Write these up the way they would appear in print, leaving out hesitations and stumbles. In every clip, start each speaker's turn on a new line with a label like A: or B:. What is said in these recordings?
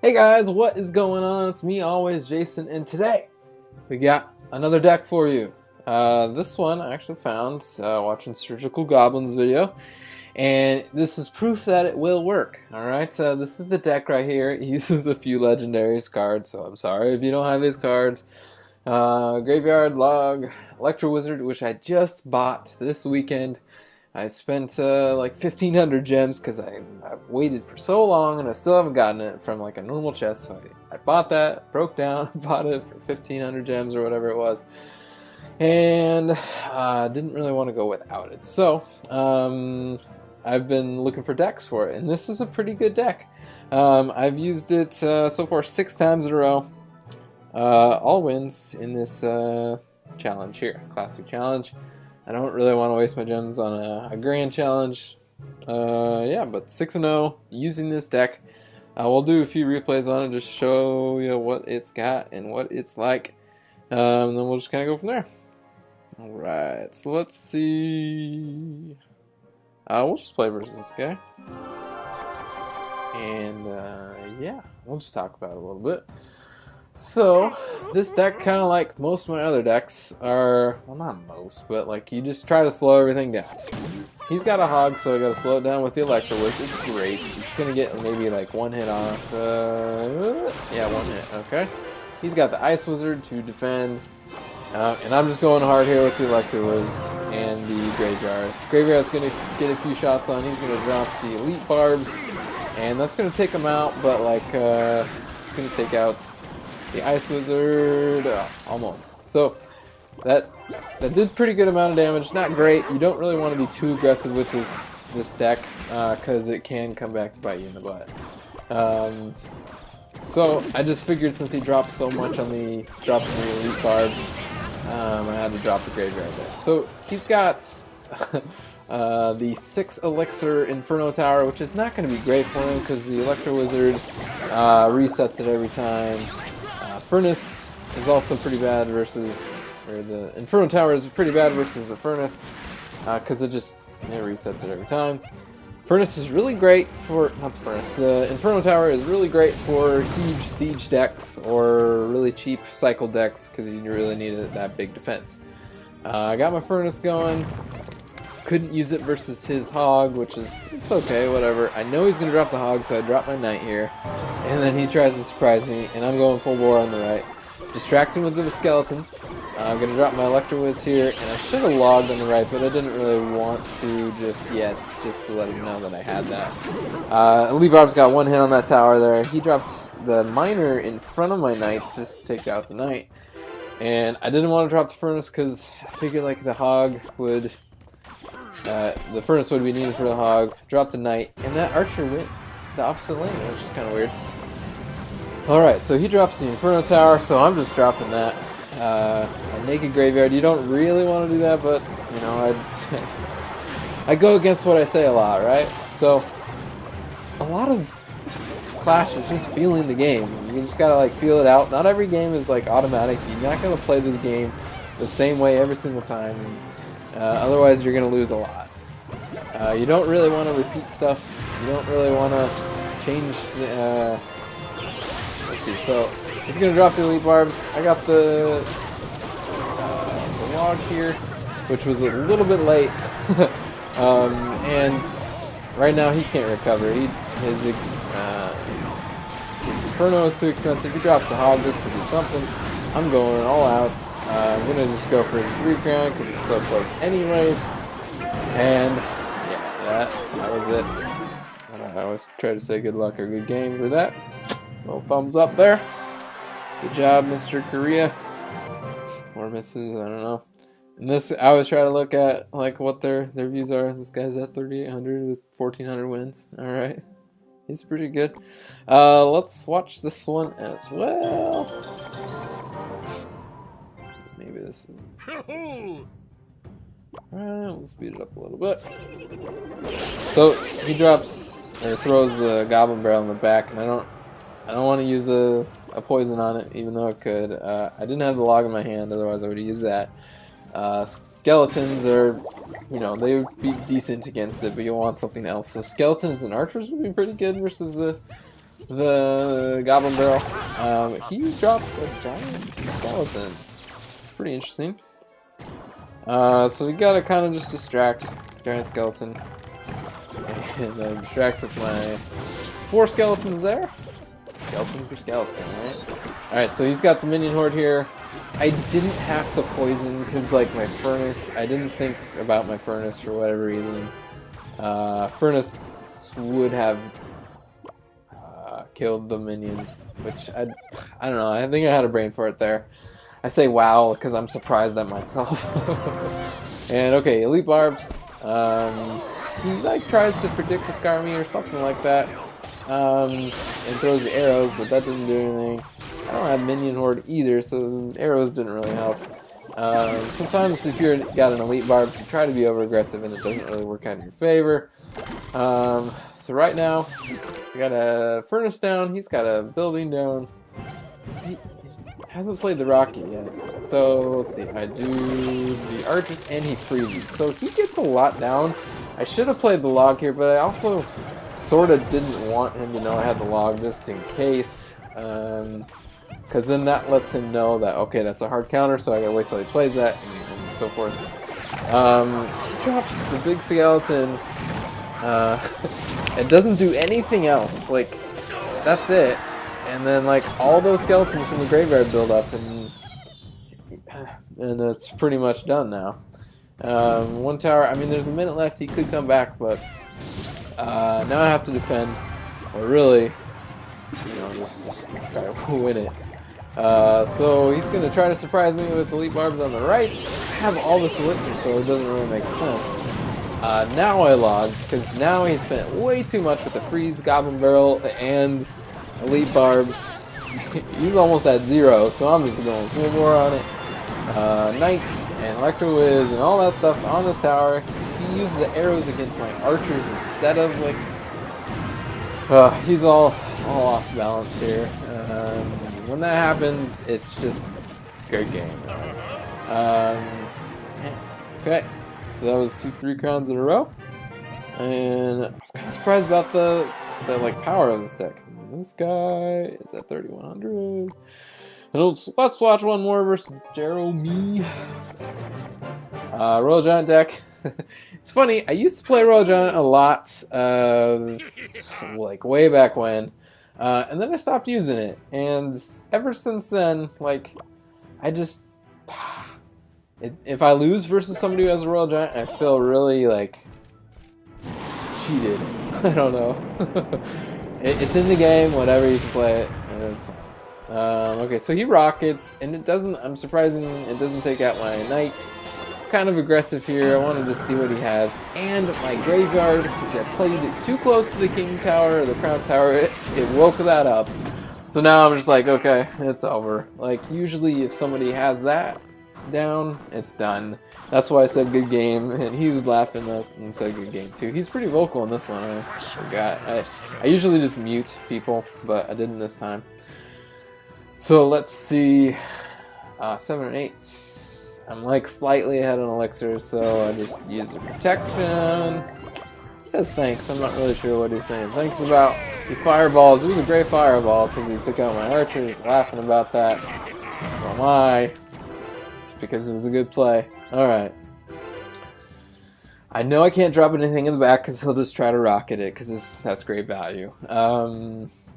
A: Hey guys, what is going on? It's me always, Jason, and today we got another deck for you. This one I actually found watching Surgical Goblins video, and this is proof that it will work. Alright, so this is the deck right here. It uses a few legendaries cards, so I'm sorry if you don't have these cards. Graveyard Log, Electro Wizard, which I just bought this weekend. I spent like 1,500 gems because I've waited for so long and I still haven't gotten it from like a normal chest. So I bought that, broke down, bought it for 1,500 gems or whatever it was, and didn't really want to go without it. So I've been looking for decks for it, and this is a pretty good deck. I've used it so far 6 times in a row, all wins in this challenge here, Classic Challenge. I don't really want to waste my gems on a grand challenge. Yeah, but 6-0 using this deck. We'll do a few replays on it, just show you what it's got and what it's like. Then we'll just kind of go from there. Alright, so let's see. We'll just play versus this guy. And yeah, we'll just talk about it a little bit. So, this deck, kind of like most of my other decks, are, well, not most, but like you just try to slow everything down. He's got a hog, so I gotta slow it down with the Electro Wizard. It's great. It's gonna get maybe like one hit off. Yeah, one hit, okay. He's got the Ice Wizard to defend, and I'm just going hard here with the Electro Wiz and the Graveyard. Graveyard's gonna get a few shots on. He's gonna drop the Elite Barbs, and that's gonna take him out, but like, it's gonna take out the Ice Wizard, almost. So that did pretty good amount of damage. Not great. You don't really want to be too aggressive with this deck because it can come back to bite you in the butt. So I just figured since he dropped so much on the dropping the Elite Barbs, I had to drop the Graveyard there. So he's got the 6 Elixir Inferno Tower, which is not going to be great for him because the Electro Wizard resets it every time. Furnace is also pretty bad versus, or the Inferno Tower is pretty bad versus the Furnace because it resets it every time. Furnace is really great for, not the Furnace, the Inferno Tower is really great for huge siege decks or really cheap cycle decks because you really need that big defense. I got my Furnace going. Couldn't use it versus his hog, which is, it's okay, whatever. I know he's going to drop the hog, so I drop my knight here. And then he tries to surprise me, and I'm going full bore on the right. Distract him with the skeletons. I'm going to drop my Electro Wiz here, and I should have logged on the right, but I didn't really want to just yet, just to let him know that I had that. Elite Barb's got one hit on that tower there. He dropped the miner in front of my knight just to take out the knight. And I didn't want to drop the Furnace because I figured like the hog would... the Furnace would be needed for the hog. Drop the knight, and that archer went the opposite lane, which is kind of weird. Alright, so he drops the Inferno Tower, so I'm just dropping that. A naked Graveyard. You don't really want to do that, but, you know, I go against what I say a lot, right? So, a lot of Clash is just feeling the game. You just gotta, like, feel it out. Not every game is, like, automatic. You're not gonna play this game the same way every single time. Otherwise, you're going to lose a lot. You don't really want to repeat stuff. You don't really want to change the... let's see, so he's going to drop the Elite Barbs. I got the log here, which was a little bit late. And right now he can't recover. His Inferno is too expensive. He drops the hog just to do something. I'm going all out. I'm going to just go for the 3 crown because it's so close anyways. And yeah, that was it. I always try to say good luck or good game for that. Little thumbs up there. Good job, Mr. Korea. Or Mrs. I don't know. And this, I always try to look at like what their views are. This guy's at 3,800 with 1,400 wins. Alright. He's pretty good. Let's watch this one as well. Maybe this is... Alright, we'll speed it up a little bit. So, he drops, or throws the Goblin Barrel in the back, and I don't want to use a poison on it, even though it could. I didn't have the log in my hand, otherwise I would have used that. Skeletons are, you know, they would be decent against it, but you'll want something else. So skeletons and archers would be pretty good versus the the Goblin Barrel. He drops a giant skeleton. It's pretty interesting. So we gotta kind of just distract giant skeleton. And then distract with my 4 skeletons there. Skeleton for skeleton, right? Alright, so he's got the minion horde here. I didn't have to poison because, like, my furnace, I didn't think about my furnace for whatever reason. Furnace would have killed the minions, which I don't know, I think I had a brain for it there. I say wow because I'm surprised at myself. And okay, elite barbs. He like tries to predict the scar me or something like that. And throws the arrows, but that doesn't do anything. I don't have minion horde either, so arrows didn't really help. Sometimes if you've got an elite barb, you try to be over aggressive and it doesn't really work out in your favor. So right now, we got a furnace down, he's got a building down. He hasn't played the rocket yet. So let's see, I do the archers and he freezes. So he gets a lot down. I should have played the log here, but I also sort of didn't want him to know I had the log just in case. Because then that lets him know that, okay, that's a hard counter, so I gotta wait till he plays that, and so forth. He drops the big skeleton. It doesn't do anything else. Like, that's it. And then, like, all those skeletons from the graveyard build up, and it's pretty much done now. 1 tower, I mean, there's a minute left, he could come back, but now I have to defend, or really, you know, just try to win it. So he's going to try to surprise me with elite barbs on the right. I have all this elixir, so it doesn't really make sense. Now I log, because now he spent way too much with the freeze, goblin barrel, and elite barbs. He's almost at 0, so I'm just going full bore on it. Knights and Electro Whiz and all that stuff on this tower. He uses the arrows against my archers instead of, like, he's all off balance here. When that happens, it's just good game. Okay, so that was 2-3 crowns in a row, and I was kind of surprised about the like power of this deck. This guy is at 3100. And let's watch one more versus Jeremy. Royal Giant deck. It's funny, I used to play Royal Giant a lot, like way back when, and then I stopped using it, and ever since then, like, I just, if I lose versus somebody who has a Royal Giant, I feel really, like, cheated. I don't know. It's in the game, whatever, you can play it, and it's fine. Okay, so he rockets, and it doesn't, I'm surprising it doesn't take out my knight. Kind of aggressive here, I wanted to see what he has. And my graveyard, because I played it too close to the king tower, or the crown tower, it woke that up. So now I'm just like, okay, it's over. Like, usually if somebody has that down, it's done. That's why I said good game, and he was laughing and said good game too. He's pretty vocal in this one, I forgot. I usually just mute people, but I didn't this time. So let's see, 7 and 8. I'm like slightly ahead on elixir, so I just used the protection. He says thanks, I'm not really sure what he's saying. Thanks about the fireballs. It was a great fireball because he took out my archers, laughing about that. Oh my. Just because it was a good play. Alright. I know I can't drop anything in the back because he'll just try to rocket it because that's great value.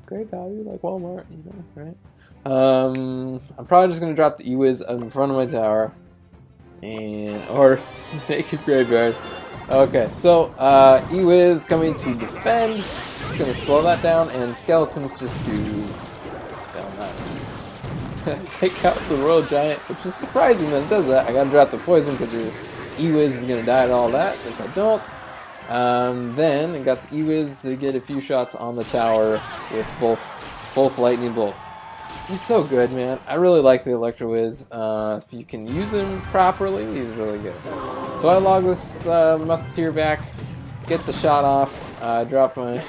A: Great value, like Walmart, you know, right? I'm probably just going to drop the E-Wiz in front of my tower. Or Naked Graveyard. Okay, so E-Wiz coming to defend. Just gonna slow that down, and skeletons just to take out the Royal Giant, which is surprising that it does that. I gotta drop the poison because your E-Wiz is gonna die to all that. If I don't, then I got the E-Wiz to get a few shots on the tower with both lightning bolts. He's so good, man. I really like the Electro Whiz. If you can use him properly, he's really good. So I log this Musketeer back, gets a shot off. I drop my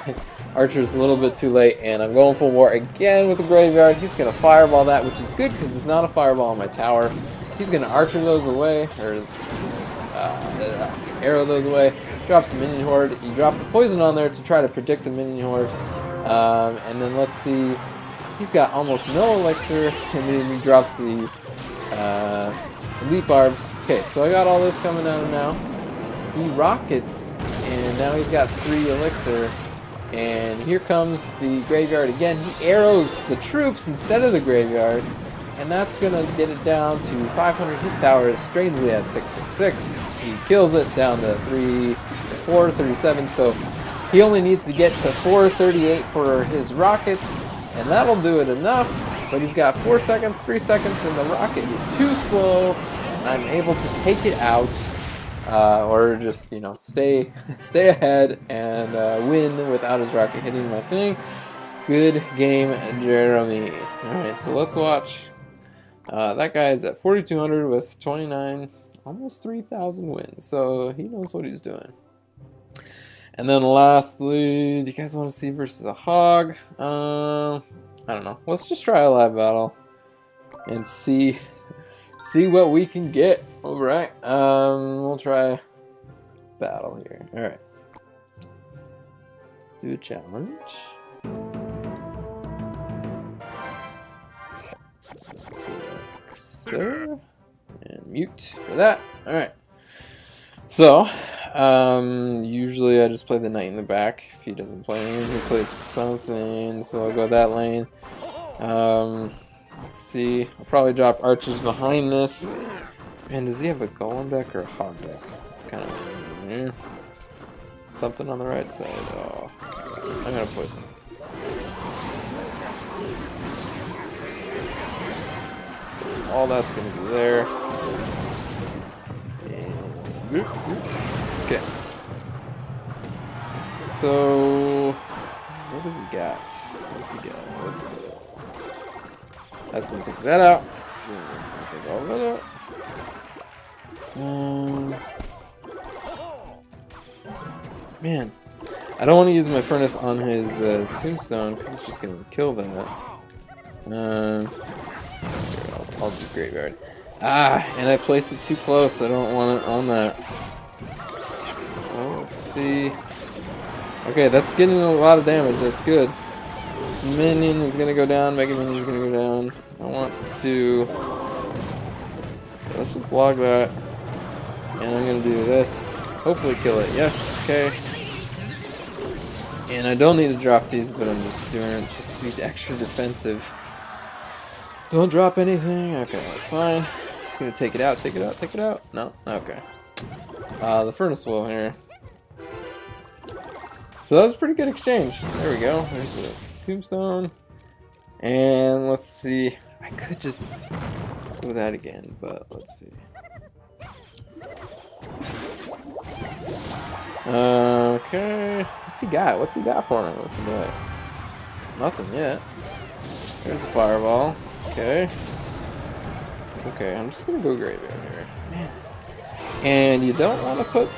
A: archers a little bit too late, and I'm going full war again with the graveyard. He's going to fireball that, which is good because it's not a fireball on my tower. He's going to archer those away, or arrow those away. Drops the minion horde. You drop the poison on there to try to predict the minion horde. And then let's see, he's got almost no elixir, and then he drops the elite barbs. Okay, so I got all this coming out of now. He rockets, and now he's got 3 elixir. And here comes the graveyard again. He arrows the troops instead of the graveyard, and that's gonna get it down to 500. His tower is strangely at 666. He kills it down to 437. So he only needs to get to 438 for his rockets, and that'll do it enough. But he's got 4 seconds, 3 seconds, and the rocket is too slow. And I'm able to take it out, or just, you know, stay ahead and win without his rocket hitting my thing. Good game, Jeremy. All right, so let's watch. That guy is at 4,200 with 29, almost 3,000 wins. So he knows what he's doing. And then lastly, do you guys want to see versus a hog? I don't know. Let's just try a live battle and see what we can get. All right. We'll try battle here. All right. Let's do a challenge. Sir, and mute for that. All right. So, usually I just play the knight in the back. If he doesn't play anything, he plays something, so I'll go that lane. Let's see. I'll probably drop archers behind this. Man, does he have a golem deck or a hog deck? It's kind of something on the right side. Oh, I'm gonna poison this. All that's gonna be there. Okay. So, what does he got? What's he got? What's he got? That's gonna take that out. That's gonna take all that out. Man, I don't want to use my furnace on his tombstone because it's just gonna kill that. I'll do graveyard. And I placed it too close. I don't want it on that. Well, let's see. Okay, that's getting a lot of damage. That's good. This minion is gonna go down. Mega minion is gonna go down. I want to. Let's just log that, and I'm gonna do this. Hopefully, kill it. Yes. Okay. And I don't need to drop these, but I'm just doing it just to be extra defensive. Don't drop anything. Okay, that's fine. Just gonna take it out, take it out, take it out. No? Okay. The furnace wheel here. So that was a pretty good exchange. There we go. There's the tombstone. And let's see. I could just do that again, but let's see. Okay. What's he got? What's he got for me? What's he got? Nothing yet. There's a fireball. Okay. It's okay. I'm just gonna go graveyard here. Man. And you don't want to put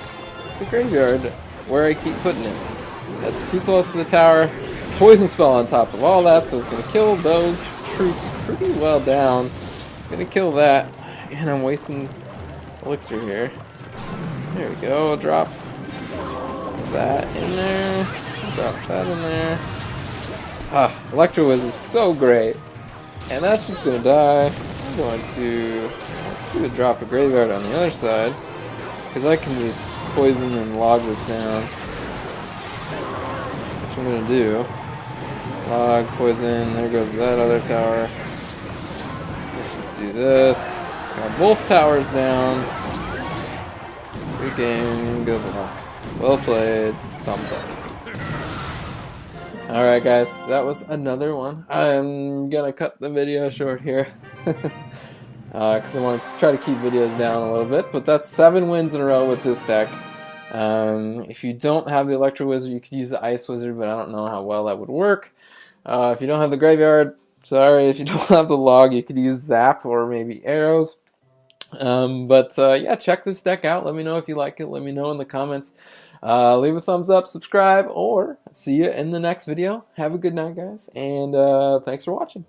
A: the graveyard where I keep putting it. That's too close to the tower. Poison spell on top of all that, so it's gonna kill those troops pretty well down. Gonna kill that. And I'm wasting elixir here. There we go. Drop that in there. Drop that in there. Electro is so great. And that's just gonna die. I'm going to let's do a drop a graveyard on the other side, because I can just poison and log this down. Which I'm gonna do. Log, poison, there goes that other tower. Let's just do this. Got both towers down. Good game, good luck. Well played. Thumbs up. Alright guys, that was another one. I'm gonna cut the video short here. Because I want to try to keep videos down a little bit. But that's 7 wins in a row with this deck. If you don't have the Electro Wizard, you could use the Ice Wizard, but I don't know how well that would work. If you don't have the Graveyard, sorry. If you don't have the Log, you could use Zap or maybe Arrows. Yeah, check this deck out. Let me know if you like it. Let me know in the comments. Leave a thumbs up, subscribe, or see you in the next video. Have a good night, guys, and thanks for watching.